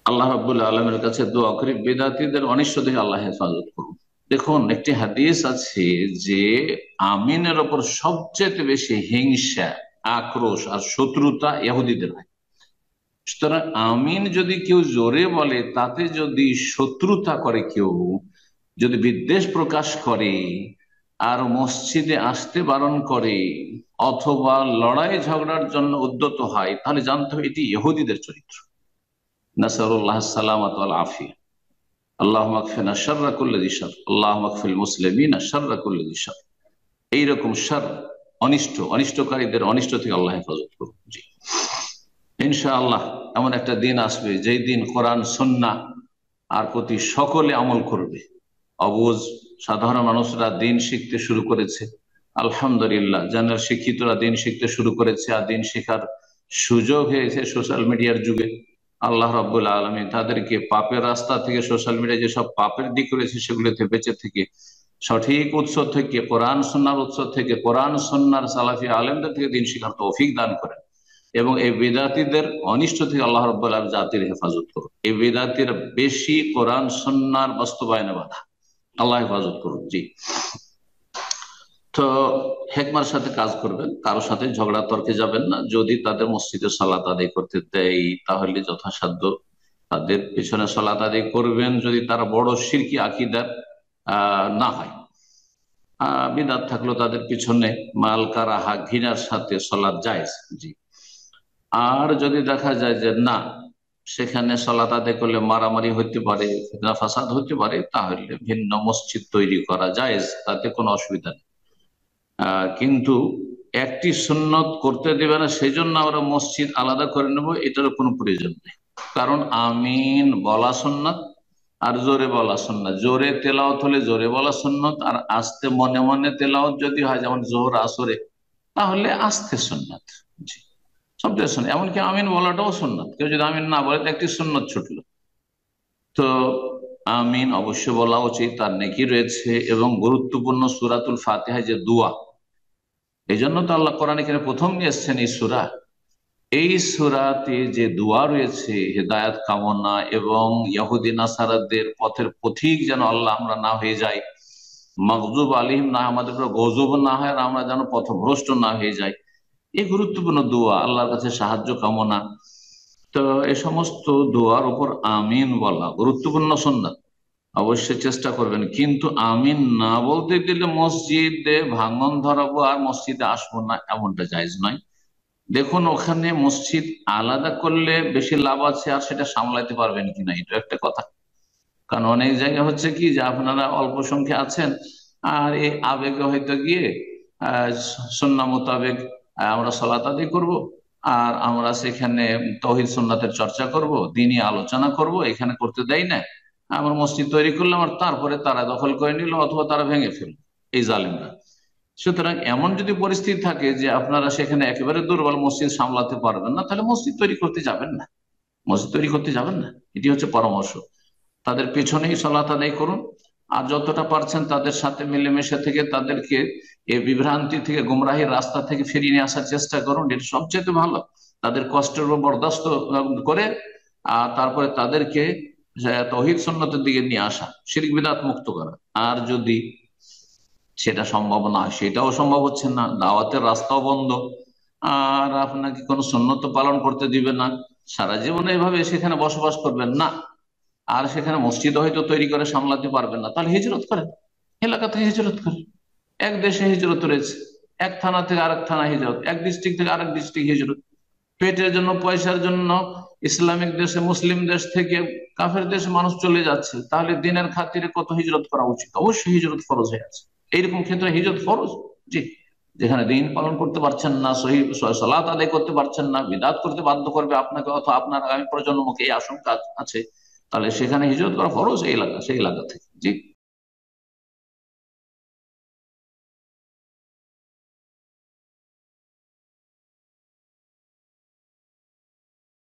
আল্লাহ রাব্বুল আলামিনের কাছে দোয়া করি বেদাতীদের অনিষ্ট থেকে আল্লাহ হেফাজত করুন। দেখুন, একটি হাদিস আছে যে আমিনের ওপর সবচেয়ে বেশি হিংসা, আক্রোশ আর শত্রুতা ইহুদিদের হয়। সুতরাং আমিন যদি কেউ জোরে বলে, তাতে যদি শত্রুতা করে কেউ, যদি বিদ্বেষ প্রকাশ করে আর মসজিদে আসতে বারণ করে অথবা লড়াই ঝগড়ার জন্য উদ্যত হয়, তাহলে জানতে হবে এটি ইহুদিদের চরিত্র। নাসারুল্লাহ সালামাত ওয়াল আফিয়া। আল্লাহুম্মা কফিনা শাররা কুল্লি যি শার, আল্লাহুম্মা কফিল মুসলিমিনা শাররা কুল্লি যি শার। এইরকম শার, অনিষ্টকারীদের অনিষ্ট থেকে আল্লাহ হেফাজত করুন। জি, ইনশাআল্লাহ এমন একটা দিন আসবে যেই দিন কোরআন সুন্নাহ আর প্রতি সকলে আমল করবে। অবুঝ সাধারণ মানুষরা দিন শিখতে শুরু করেছে, আলহামদুলিল্লাহ। জেনারেল শিক্ষিতরা দিন শিখতে শুরু করেছে, আর দিন শেখার সুযোগ হয়েছে সোশ্যাল মিডিয়ার যুগে। আল্লাহ রাব্বুল আলামিন তাদেরকে পাপের রাস্তা থেকে, সোশ্যাল মিডিয়া যেসব পাপের দিক রয়েছে সেগুলোতে বেঁচে থেকে সঠিক উৎস থেকে, কোরআন সুন্নাহর উৎস থেকে, কোরআন সুন্নাহর সালাফি আলেমদের থেকে দিন শিখার তৌফিক দান করেন। এবং এই বেদাতীদের অনিষ্ট থেকে আল্লাহ রাব্বুল আলামিন জাতির হেফাজত করুন। এই বেদাতির বেশি কোরআন সুন্নাহর বাস্তবায়নে বাধা, আল্লাহ হেফাজত করুন। জি, তো হেকমার সাথে কাজ করবেন, কারোর সাথে ঝগড়া তর্কে যাবেন না। যদি তাদের মসজিদে সালাত আদায় করতে দেয়, তাহলে যথাসাধ্য তাদের পেছনে সালাত আদায় করবেন, যদি তারা বড় শিরকি আকীদার না হয়। বিদআত থাকলেও তাদের পিছনে মাল কারাহা, ঘৃণার সাথে সালাত জায়েজ। জি, আর যদি দেখা যায় যে না, সেখানে সালাত আদায় করলে মারামারি হতে পারে, ফিতনা ফাসাদ হতে পারে, তাহলে ভিন্ন মসজিদ তৈরি করা জায়েজ, তাতে কোনো অসুবিধা নেই। কিন্তু একটি সুন্নত করতে দেবে না সেই জন্য আমরা মসজিদ আলাদা করে নেব, এটারও কোনো প্রয়োজন নেই। কারণ আমিন বলা সুন্নত আর জোরে বলা সুন্নত। জোরে তেলাওয়াত হলে জোরে বলা সুন্নত, আর আস্তে মনে মনে তেলাওয়াত যদি হয়, যেমন জোহর আসরে, তাহলে আস্তে সুন্নত। জি, সবটাই সুন্নত। এমনকি আমিন বলাটাও সুন্নত। কেউ যদি আমিন না বলে তো একটি সুন্নত ছুটলো। তো আমিন অবশ্যই বলা উচিত, তার নেকি রয়েছে। এবং গুরুত্বপূর্ণ সূরাতুল ফাতিহা যে দোয়া, এই জন্য তো আল্লাহ কোরআনে এখানে প্রথম নিয়ে এসছেন এই সূরা। এই সূরাতে যে দোয়া রয়েছে হেদায়েত কামনা, এবং ইহুদি নাসারাদের পথের পথিক যেন আল্লাহ আমরা না হয়ে যাই, মাগজুব আলিহিম না, আমাদের উপর গজব না হয়, আর আমরা যেন পথভ্রষ্ট না হয়ে যাই, এই গুরুত্বপূর্ণ দোয়া, আল্লাহর কাছে সাহায্য কামনা। তো এই সমস্ত দোয়ার উপর আমিন বলা গুরুত্বপূর্ণ সুন্নাত, অবশ্যই চেষ্টা করবেন। কিন্তু আমিন না বলতে দিলে মসজিদে ভাঙন ধরাবো আর মসজিদে আসবো না, এমনটা জায়েজ নয়। দেখুন, ওখানে মসজিদ আলাদা করলে বেশি লাভ আছে, আর সেটা সামলাতে পারবেন কিনা, এটা একটা কথা। কারণ অনেক জায়গায় হচ্ছে কি যে আপনারা অল্প সংখ্যা আছেন, আর এই আবেগে হয়তো গিয়ে সুন্নাহ মোতাবেক আমরা সালাত আদায় করব, আর আমরা সেখানে তৌহিদ সুন্নাতের চর্চা করব, দিনী আলোচনা করব, এখানে করতে দেয় না। আমরা মসজিদ তৈরি করলাম, আর তারপরে তারা দখল করে নিল অথবা তারা ভেঙে ফেলল, এই জালেমরা। সুতরাং এমন যদি পরিস্থিতি থাকে যে আপনারা সেখানে একেবারে দুর্বল, মসজিদ সামলাতে পারবেন না, তাহলে মসজিদ তৈরি করতে যাবেন না, মসজিদ তৈরি করতে যাবেন না। এটি হচ্ছে পরামর্শ। তাদের পেছনেই সালাত আদায় করুন, আর যতটা পারছেন তাদের সাথে মিলেমিশে থেকে তাদেরকে এই বিভ্রান্তি থেকে, গুমরাহির রাস্তা থেকে ফিরিয়ে নিয়ে আসার চেষ্টা করুন। এটা সবচেয়ে ভালো। তাদের কষ্টের উপর বরদাস্ত করে, আর তারপরে তাদেরকে তৌহিদ সুন্নতের দিকে নিয়ে আসা, শিরক বিদআত মুক্ত করা। আর যদি সেটা সম্ভব না, সেটাও সম্ভব হচ্ছে না, দাওয়াতের রাস্তাও বন্ধ, আর আপনাকে কোনো সুন্নত পালন করতে দিবে না, সারা জীবন এইভাবে সেখানে বসবাস করবেন না, আর সেখানে মসজিদ হয়তো তৈরি করে সামলাতে পারবেন না, তাহলে হিজরত করেন, এলাকা থেকে হিজরত করেন। এক দেশে হিজরত রয়েছে, এক থানা থেকে আরেক থানা হিজরত, এক ডিস্ট্রিক্ট থেকে আরেক ডিস্ট্রিক্ট হিজরত। পেটের জন্য, পয়সার জন্য ইসলামিক দেশে, মুসলিম দেশ থেকে কাফের দেশে মানুষ চলে যাচ্ছে, তাহলে দিনের খাতিরে কত হিজরত করা উচিত। অবশ্যই হিজরত ফরজ হয়ে আছে, এইরকম ক্ষেত্রে হিজরত ফরজ। জি, যেখানে দিন পালন করতে পারছেন না, সহি সালাত আদায় করতে পারছেন না, বিদআত করতে বাধ্য করবে আপনাকে অথবা আপনার আগামী প্রজন্মকে, এই আশঙ্কা আছে, তাহলে সেখানে হিজরত করা ফরজ, এই এলাকা, সেই এলাকা থেকে। জি।